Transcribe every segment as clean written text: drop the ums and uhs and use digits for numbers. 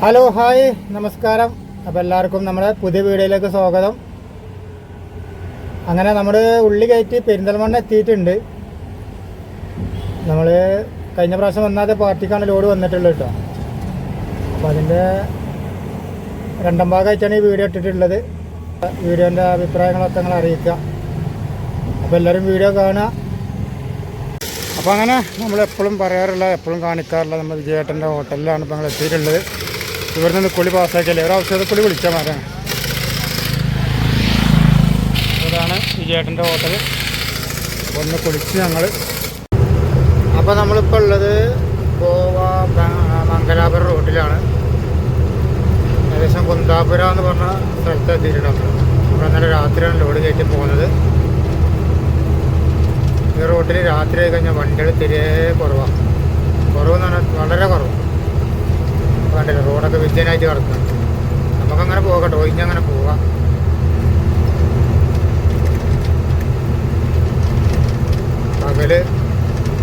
Hello hi നമസ്കാരം. അപ്പോൾ എല്ലാവർക്കും നമ്മുടെ പുതിയ വീഡിയോയിലേക്ക് സ്വാഗതം. അങ്ങനെ നമ്മൾ ഉള്ളി കയറ്റി പെരിന്തൽമണ്ണ എത്തിയിട്ടുണ്ട്. നമ്മൾ കഴിഞ്ഞ പ്രാവശ്യം വന്നാതെ പാർട്ടിക്കാണ് ലോഡ് വന്നിട്ടുള്ളത് കേട്ടോ. അപ്പോൾ അതിൻ്റെ രണ്ടാം ഭാഗമായിട്ടാണ് ഈ വീഡിയോ ഇട്ടിട്ടുള്ളത്. വീഡിയോൻ്റെ അഭിപ്രായങ്ങളൊക്കെ നിങ്ങൾ അറിയിക്കുക. അപ്പോൾ എല്ലാവരും വീഡിയോ കാണുക. അപ്പോൾ അങ്ങനെ നമ്മളെപ്പോഴും പറയാറുള്ള എപ്പോഴും കാണിക്കാറുള്ള നമ്മൾ വിജയേട്ടൻ്റെ ഹോട്ടലിലാണ് ഇപ്പോൾ ഞങ്ങൾ എത്തിയിട്ടുള്ളത്. ഇവിടെ നിന്ന് കുളി പാസ്സാക്കിയല്ലേ ഒരാവശ്യത്തെ കുളി വിളിച്ചാൽ മാറാണ്. ഇതാണ് വിജയേട്ടൻ്റെ ഹോട്ടൽ. ഒന്ന് കുളിച്ച് ഞങ്ങൾ. അപ്പോൾ നമ്മളിപ്പോൾ ഉള്ളത് ഗോവ മംഗലാപുരം റോഡിലാണ്. ഏകദേശം കുന്താപുര എന്ന് പറഞ്ഞ സ്ഥലത്ത് എത്തിയിട്ടുണ്ട്. നമ്മൾ ഇന്നലെ രാത്രിയാണ് ലോഡ് കയറ്റി പോകുന്നത്. ഈ റോഡിൽ രാത്രി ആയി കഴിഞ്ഞാൽ വണ്ടികൾ തിരെ കുറവാണ്. കുറവെന്ന് പറഞ്ഞാൽ വളരെ കുറവ്. കണ്ടില്ല, റോഡൊക്കെ വിജയനായിട്ട് കിടക്കുന്നത്. നമുക്കങ്ങനെ പോകട്ടെ, ഒഴിഞ്ഞങ്ങനെ പോവാം. പകല്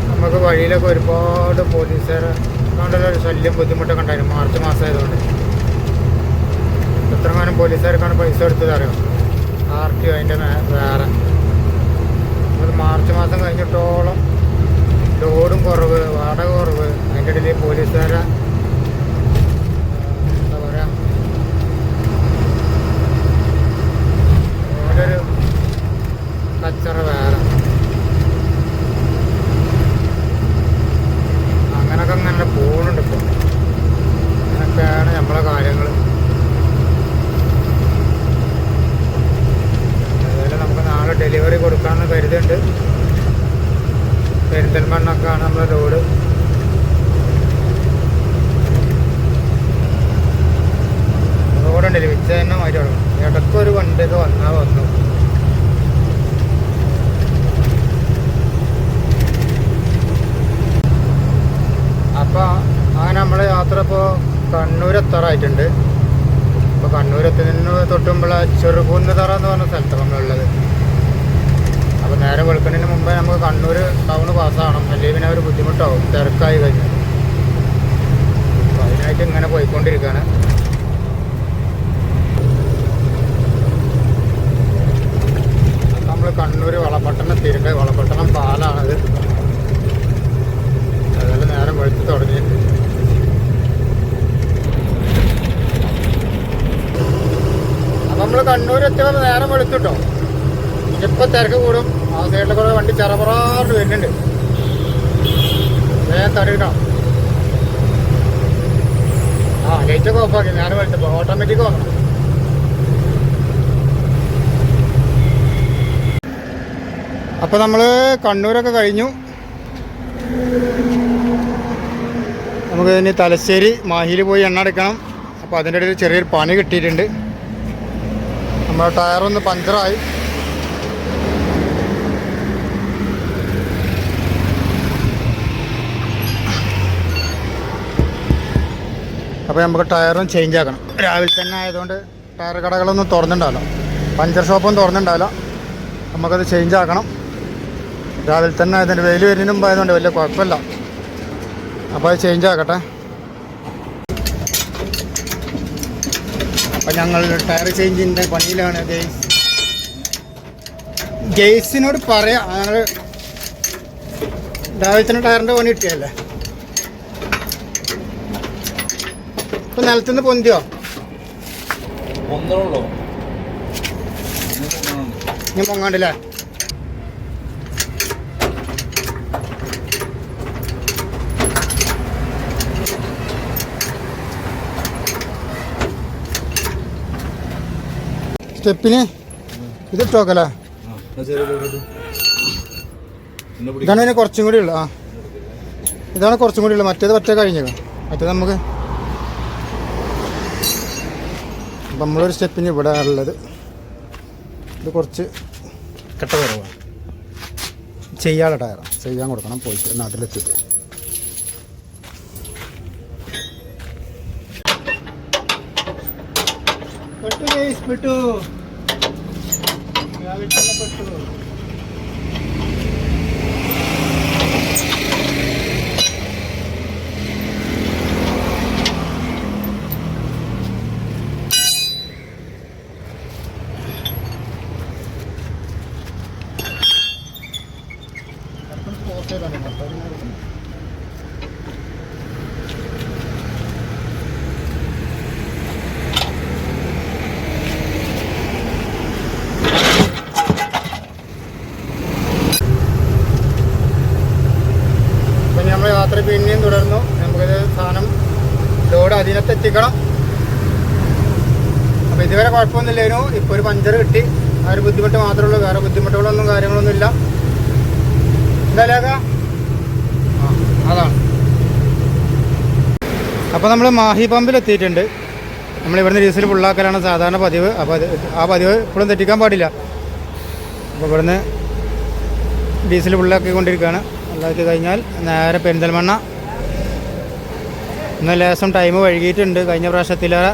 നമുക്ക് വഴിയിലൊക്കെ ഒരുപാട് പോലീസുകാരെ കൊണ്ടുള്ള ഒരു ശല്യം ബുദ്ധിമുട്ടൊക്കെ ഉണ്ടായിരുന്നു. മാർച്ച് മാസമായതുകൊണ്ട് എത്രങ്ങാനും പോലീസുകാർക്കാണ് പൈസ എടുത്തത് അറിയാം. RTO അതിൻ്റെ വേറെ. അത് മാർച്ച് മാസം കഴിഞ്ഞിട്ടോളം ലോഡും കുറവ്, വാടക കുറവ്. അതിൻ്റെ ഇടയിൽ പോലീസുകാരെ എന്താ പറയുക, ഓരോരു കച്ചറ വേറെ. അങ്ങനൊക്കെ അങ്ങനെ പോകുന്നുണ്ട് ഇപ്പോൾ. അങ്ങനെയൊക്കെയാണ് നമ്മളെ കാര്യങ്ങൾ. അതുപോലെ നമുക്ക് നാളെ ഡെലിവറി കൊടുക്കാമെന്ന് കരുതുന്നുണ്ട്. പെരിന്തൽമണ്ണൊക്കെയാണ് നമ്മളെ ലോഡ്. റോഡുണ്ടല്ലോ വിച്ച തന്നെ മാറ്റി കൊടുക്കണം. ഇടയ്ക്കൊരു വണ്ടിയൊക്കെ വന്നാൽ വന്നു. അപ്പോൾ അങ്ങനെ നമ്മളെ യാത്ര ഇപ്പോൾ കണ്ണൂർ എത്താറായിട്ടുണ്ട്. ഇപ്പോൾ കണ്ണൂർ എത്തുന്നതിന് തൊട്ടുമ്പോൾ ചെറുകുന്ന് തറ എന്ന് പറഞ്ഞ സ്ഥലത്താണ് നമ്മളുള്ളത്. അപ്പോൾ നേരെ വെളുക്കുന്നതിന് മുമ്പേ നമുക്ക് കണ്ണൂർ ടൗൺ പാസ്സാകണം. അല്ലെങ്കിൽ പിന്നെ ഒരു ബുദ്ധിമുട്ടാവും, തിരക്കായി കഴിഞ്ഞാൽ. അപ്പോൾ അതിനായിട്ട് ഇങ്ങനെ പോയിക്കൊണ്ടിരിക്കുകയാണ്. നമ്മൾ കണ്ണൂർ വളപട്ടണം എത്തിയിട്ടുണ്ട്. വളപട്ടണം പാലാണത്. അതെല്ലാം നേരം വെളുത്ത് തുടങ്ങിയിട്ടുണ്ട്. അപ്പം നമ്മൾ കണ്ണൂർ എത്തിയപ്പോൾ നേരം വെളുത്തിട്ടോ. ഇപ്പം തിരക്ക് കൂടും. ആ സൈഡിൽ കൂടെ വണ്ടി ചെറപറാണ്ട് വരുന്നുണ്ട്. വേഗം തടയിടണം. ലൈറ്റൊക്കെ ഓഫാക്കി നേരം വെളുത്തപ്പോൾ. ഓട്ടോമാറ്റിക് വാങ്ങണം. അപ്പോൾ നമ്മൾ കണ്ണൂരൊക്കെ കഴിഞ്ഞു. നമുക്ക് ഇനി തലശ്ശേരി മാഹിയിൽ പോയി എണ്ണ എടുക്കണം. അപ്പോൾ അതിൻ്റെ ഇടയിൽ ചെറിയൊരു പണി കിട്ടിയിട്ടുണ്ട്. നമ്മുടെ ടയറൊന്ന് പഞ്ചറായി. അപ്പോൾ നമുക്ക് ടയറും ചേഞ്ച് ആക്കണം. രാവിലെ തന്നെ ആയതുകൊണ്ട് ടയർ കടകളൊന്നും തുറന്നിട്ടുണ്ടാവില്ല, പഞ്ചർ ഷോപ്പൊന്നും തുറന്നിട്ടുണ്ടാവില്ല. നമുക്കത് ചേഞ്ച് ആക്കണം. രാവിലെ തന്നെ അതിൻ്റെ വെയിൽ വരുന്നതിന് മുമ്പ് ആയതുകൊണ്ട് വലിയ കുഴപ്പമില്ല. അപ്പോൾ അത് ചേഞ്ച് ആക്കട്ടെ. അപ്പം ഞങ്ങൾ ടയർ ചേഞ്ചിൻ്റെ പണിയിലാണ്. ഗെയ്സിനോട് പറയാം, ഞങ്ങൾ രാവിലെ തന്നെ ടയറിൻ്റെ പണി കിട്ടിയല്ലേ. ഇപ്പം നിലത്തുനിന്ന് പൊന്തിയോ? ഇനി പൊങ്ങാണ്ടല്ലേ. സ്റ്റെപ്പിന് ഇതിട്ടോക്കല്ലേ. ഇതാണ് ഇതിന് കുറച്ചും കൂടി ഉള്ളത്. ഇതാണ് കുറച്ചും കൂടി ഉള്ളത്. മറ്റേത് പറ്റേ കഴിഞ്ഞത്. മറ്റേത് നമുക്ക് അപ്പം നമ്മളൊരു സ്റ്റെപ്പിന് ഇവിടെ ഉള്ളത്. ഇത് കുറച്ച് കെട്ട കുറവാണ്. ചെയ്യാനുള്ള ടയറാണ്. ചെയ്യാൻ കൊടുക്കണം പോയിട്ട് നാട്ടിലെത്തിയിട്ട്. പെട്ടു പെട്ടു. അതിനകത്ത് എത്തിക്കണം. അപ്പോൾ ഇതുവരെ കുഴപ്പമൊന്നുമില്ലേനു. ഇപ്പോൾ ഒരു പഞ്ചർ കിട്ടി. ആ ഒരു ബുദ്ധിമുട്ട് മാത്രമേ ഉള്ളൂ, വേറെ ബുദ്ധിമുട്ടുകളൊന്നും കാര്യങ്ങളൊന്നും ഇല്ല. എന്തായാലും അതാണ്. അപ്പോൾ നമ്മൾ മാഹി പമ്പിൽ എത്തിയിട്ടുണ്ട്. നമ്മളിവിടുന്ന് ഡീസൽ ഫുള്ളാക്കലാണ് സാധാരണ പതിവ്. അപ്പോൾ ആ പതിവ് ഇപ്പോഴും തെറ്റിക്കാൻ പാടില്ല. അപ്പോൾ ഇവിടുന്ന് ഡീസൽ ഫുള്ളാക്കിക്കൊണ്ടിരിക്കുകയാണ്. ഫുള്ളാക്കി കഴിഞ്ഞാൽ നേരെ പെരിന്തൽമണ്ണ. ഇന്ന് ലേശം ടൈം വൈകിയിട്ടുണ്ട് കഴിഞ്ഞ പ്രാവശ്യത്തിലേറെ.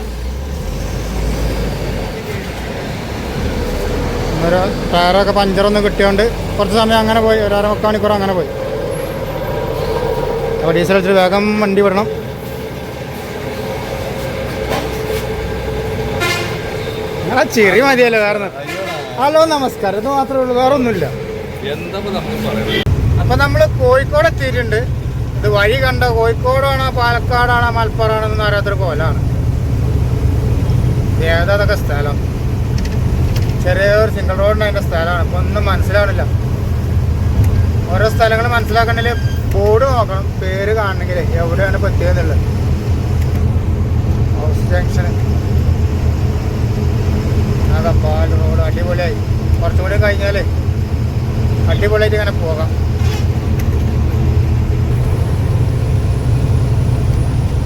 ഒരു ടയറൊക്കെ പഞ്ചറൊന്നും കിട്ടിയോണ്ട് കുറച്ച് സമയം അങ്ങനെ പോയി, ഒരു 1.5 മണിക്കൂർ അങ്ങനെ പോയി. അപ്പോൾ ഡീസൽ വെച്ചിട്ട് വേഗം വണ്ടി വിടണം. ആ ചെറിയ മതിയല്ലോ, കാരണം ഹലോ നമസ്കാരം, ഇത് മാത്രമേ ഉള്ളൂ, വേറെ ഒന്നുമില്ല. അപ്പം നമ്മൾ കോഴിക്കോട് എത്തിയിട്ടുണ്ട്. ഇത് വഴി കണ്ട കോഴിക്കോടാണോ പാലക്കാടാണോ മലപ്പുറമാണെന്നൊന്നും അറിയാത്തൊരു കോലാണ്. ഏതൊക്കെ സ്ഥലം, ചെറിയൊരു സിംഗിൾ റോഡിന് അതിൻ്റെ സ്ഥലമാണ്. അപ്പോൾ ഒന്നും മനസ്സിലാവണില്ല. ഓരോ സ്ഥലങ്ങൾ മനസ്സിലാക്കണമെങ്കിൽ ബോർഡ് നോക്കണം, പേര് കാണണമെങ്കിൽ എവിടെയാണ് പറ്റിയതെന്നുള്ളത്. ഹൗസ് ജംഗ്ഷൻ, പാൽ റോഡ് അടിപൊളിയായി. കുറച്ചും കൂടി കഴിഞ്ഞാൽ അടിപൊളിയായിട്ട് ഇങ്ങനെ പോകാം.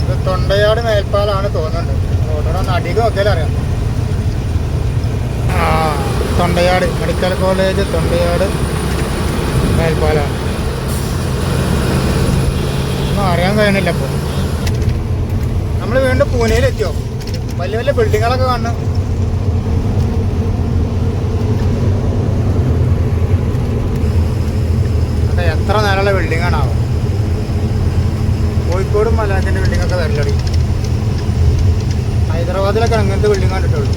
ഇത് തൊണ്ടയാട് മേൽപ്പാലാണ് തോന്നുന്നുണ്ട്. റോഡോടെ ഒന്ന് അടികം നോക്കിയാലും അറിയാം. തൊണ്ടയാട് മെഡിക്കൽ കോളേജ് തൊണ്ടയാട് മേൽപ്പാലാണ്. ഒന്നും അറിയാൻ കഴിയണില്ല. ഇപ്പോൾ നമ്മൾ വീണ്ടും പൂനെയിലെത്തിയോ? വലിയ വലിയ ബിൽഡിങ്ങുകളൊക്കെ കാണണം. എത്ര നേരമുള്ള ബിൽഡിങ്ങാണാവും. കോഴിക്കോടും മലയാളത്തിൻ്റെ ബിൽഡിങ്ങൊക്കെ വരലടി. ഹൈദരാബാദിലൊക്കെ അങ്ങനത്തെ ബിൽഡിംഗ് കണ്ടിട്ടുള്ളൂ.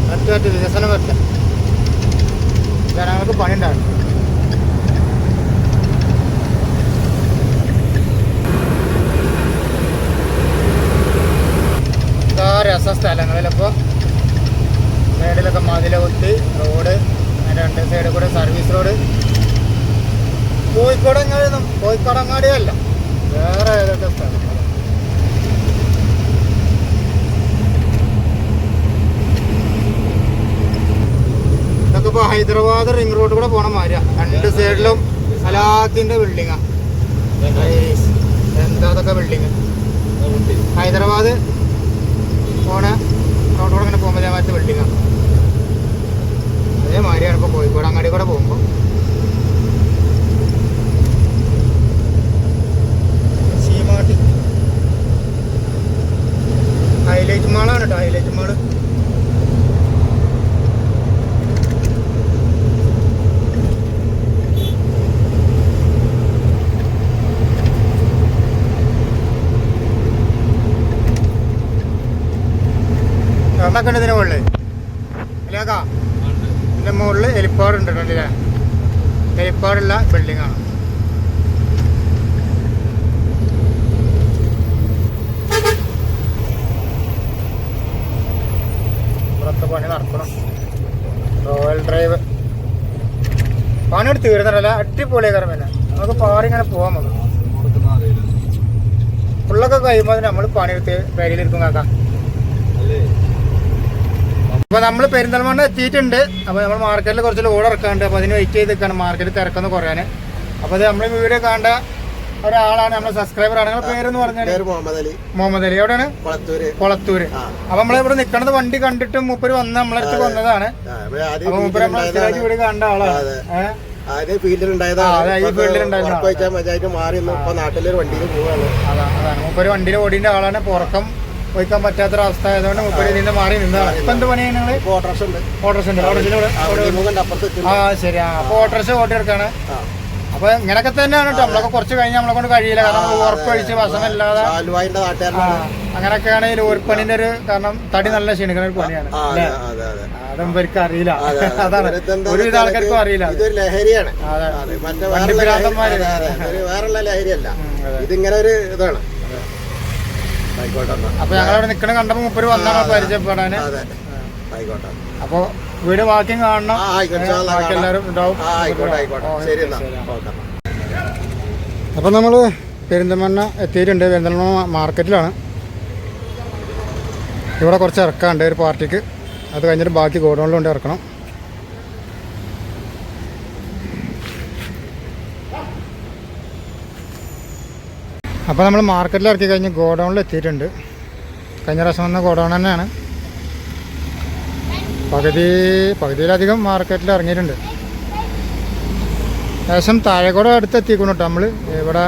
മറ്റു വികസനം വരട്ടെ, ജനങ്ങൾക്ക് പണി ഉണ്ടാകും. എന്താ രസ സ്ഥലങ്ങളിലിപ്പോൾ സൈഡിലൊക്കെ മതില കുത്തി റോഡ്, രണ്ട് സൈഡിൽ കൂടെ സർവീസ് റോഡ്. കോഴിക്കോടങ്ങാടിയല്ല, വേറെ ഏതൊക്കെ സ്ഥലം. ഇതൊക്കെ ഇപ്പോൾ ഹൈദരാബാദ് റിംഗ് റോഡ് കൂടെ പോണ മാതിരിയാ. രണ്ട് സൈഡിലും സലാത്തിൻ്റെ ബിൽഡിങ്ങാ. എന്താ അതൊക്കെ ബിൽഡിങ്. ഹൈദരാബാദ് പോണ റോഡ് കൂടെ ഇങ്ങനെ പോകുമ്പോൾ അതേമാതിരത്തെ ബിൽഡിങ്ങാണ്. അതേമാതിരിയാണ് ഇപ്പോൾ കോഴിക്കോട് അങ്ങാടി കൂടെ പോകുമ്പോൾ. ചീമാട്ടി ഹൈലൈറ്റ് മാളാണ് കേട്ടോ, ഹൈലൈറ്റ് മാള്. ഒക്കെ ഉണ്ട് ഇതിന് മുകളിൽ അല്ലേക്കാ. ഇതിൻ്റെ മുകളിൽ ഹെലിപ്പാഡ് ഉണ്ട് അല്ലേ? ഹെലിപ്പാഡുള്ള ബിൽഡിങ്ങാണ്. ഇവിടുത്തെ പണി നടക്കണം. റോയൽ ഡ്രൈവ് പണിയെടുത്ത് തീരുന്നതല്ല, അടിപൊളിയായി കാരണം തന്നെ നമുക്ക് പാറിങ്ങനെ പോകാൻ മതി. ഫുള്ളൊക്കെ കഴിയുമ്പോൾ നമ്മൾ പണിയെടുത്ത് പേരിലിരിക്കും കാക്കാം. അപ്പോൾ നമ്മൾ പെരിന്തൽമണ്ണ എത്തിയിട്ടുണ്ട്. അപ്പോൾ നമ്മൾ മാർക്കറ്റിൽ കുറച്ച് ലോഡ് ഇറക്കാണ്ട്, അപ്പോൾ അതിന് വെയിറ്റ് ചെയ്ത് നിൽക്കുകയാണ് മാർക്കറ്റ് തിരക്കൊന്ന് കുറയാൻ. അപ്പോൾ അത് നമ്മൾ വീഡിയോ കാണേണ്ട ഒരാളാണ്, നമ്മുടെ സബ്സ്ക്രൈബർ ആണ്. നിങ്ങളുടെ പേരെന്ന് പറഞ്ഞാൽ മുഹമ്മദ് അലി. എവിടെയാണ്? കൊളത്തൂര്. അപ്പോൾ നമ്മളിവിടെ നിൽക്കണത് വണ്ടി കണ്ടിട്ട് മൂപ്പര് വന്ന് നമ്മളടുത്ത് വന്നതാണ്. അപ്പോൾ മൂപ്പര് നമ്മളെ സ്ഥിരമായിട്ട് വീഡിയോ കണ്ട ആളാണ്. ഈ ഫീൽഡിൽ മൂപ്പര് വണ്ടിയിൽ ഓടിന്റെ ആളാണ്. പുറക്കം പോയിക്കാൻ പറ്റാത്തൊരവസ്ഥ ആയതുകൊണ്ട് മുപ്പത് ഇതിന്റെ മാറി നിന്നതാണ്. ഇപ്പൊ എന്ത് പണിയാണ് നിങ്ങള്? ഓട്ടോറിക്ഷ ഉണ്ട്. ശരി. അപ്പൊ ഓട്ടോറിക്ഷ ഓട്ടിയെടുക്കാണ്. അപ്പൊ ഇങ്ങനൊക്കെ തന്നെയാണ് കേട്ടോ. നമ്മളൊക്കെ കുറച്ച് കഴിഞ്ഞാൽ നമ്മളെ കൊണ്ട് കഴിയില്ല, കാരണം ഉറപ്പൊഴിച്ച് ഭക്ഷണമില്ലാതെ അങ്ങനെയൊക്കെയാണ് ഈ ലോറിപ്പണിന്റെ ഒരു കാരണം. തടി നല്ല ക്ഷണിക്കുന്ന ഒരു പണിയാണ്. അതൊന്നും എനിക്ക് അറിയില്ല. അതാണ് ഒരുവിധ ആൾക്കാർക്കും അറിയില്ല. ലഹരിയാണ്. വണ്ടി പിരാന്തന്മാര് വേറുള്ള ലഹരിയല്ല, ഇതിങ്ങനെ ഒരു ഇതാണ്. അപ്പൊ ഞങ്ങളവിടെ നിക്കണ കണ്ടപ്പോ മുപ്പര് വന്നാണ് പരിചയപ്പെടാന്. അപ്പൊ വീട് വാക്കിങ് കാണണം. ബാക്കി എല്ലാവരും ഉണ്ടാവും. അപ്പൊ നമ്മള് പെരിന്തൽമണ്ണ എത്തിയിട്ടുണ്ട്. പെരിന്തൽമണ്ണ മാർക്കറ്റിലാണ്. ഇവിടെ കുറച്ച് ഇറക്കാണ്ട് ഒരു പാർട്ടിക്ക്. അത് കഴിഞ്ഞിട്ട് ബാക്കി ഗോഡൗണിലുണ്ട് ഇറക്കണം. അപ്പോൾ നമ്മൾ മാർക്കറ്റിൽ ഇറക്കി കഴിഞ്ഞ് ഗോഡൗണിൽ എത്തിയിട്ടുണ്ട്. കഴിഞ്ഞ പ്രാവശ്യം വന്ന ഗോഡൗൺ തന്നെയാണ്. പകുതിയിലധികം മാർക്കറ്റിൽ ഇറങ്ങിയിട്ടുണ്ട്. ഏകദേശം താഴേക്കോട് അടുത്ത് എത്തിക്കണം കേട്ടോ. നമ്മൾ ഇവിടെ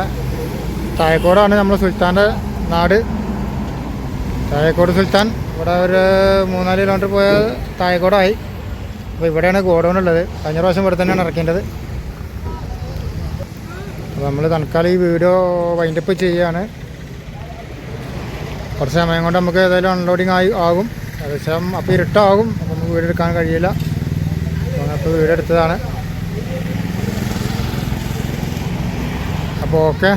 താഴേക്കോടാണ് നമ്മൾ സുൽത്താൻ്റെ നാട്. താഴേക്കോട് സുൽത്താൻ ഇവിടെ ഒരു 3-4 കിലോമീറ്റർ പോയ താഴേക്കോടായി. അപ്പോൾ ഇവിടെയാണ് ഗോഡൗൺ ഉള്ളത്. കഴിഞ്ഞ പ്രാവശ്യം ഇവിടെ തന്നെയാണ് ഇറക്കേണ്ടത്. അപ്പോൾ നമ്മൾ തൽക്കാലം ഈ വീഡിയോ വൈൻഡപ്പ് ചെയ്യുകയാണ്. കുറച്ച് സമയം കൊണ്ട് നമുക്ക് ഏതായാലും അൺലോഡിങ് ആകും. ഏകദേശം അപ്പോൾ ഇരുട്ടാകും. അപ്പോൾ നമുക്ക് വീഡിയോ എടുക്കാൻ കഴിയില്ല. അപ്പോൾ വീഡിയോ എടുത്തതാണ്. അപ്പോൾ ഓക്കെ.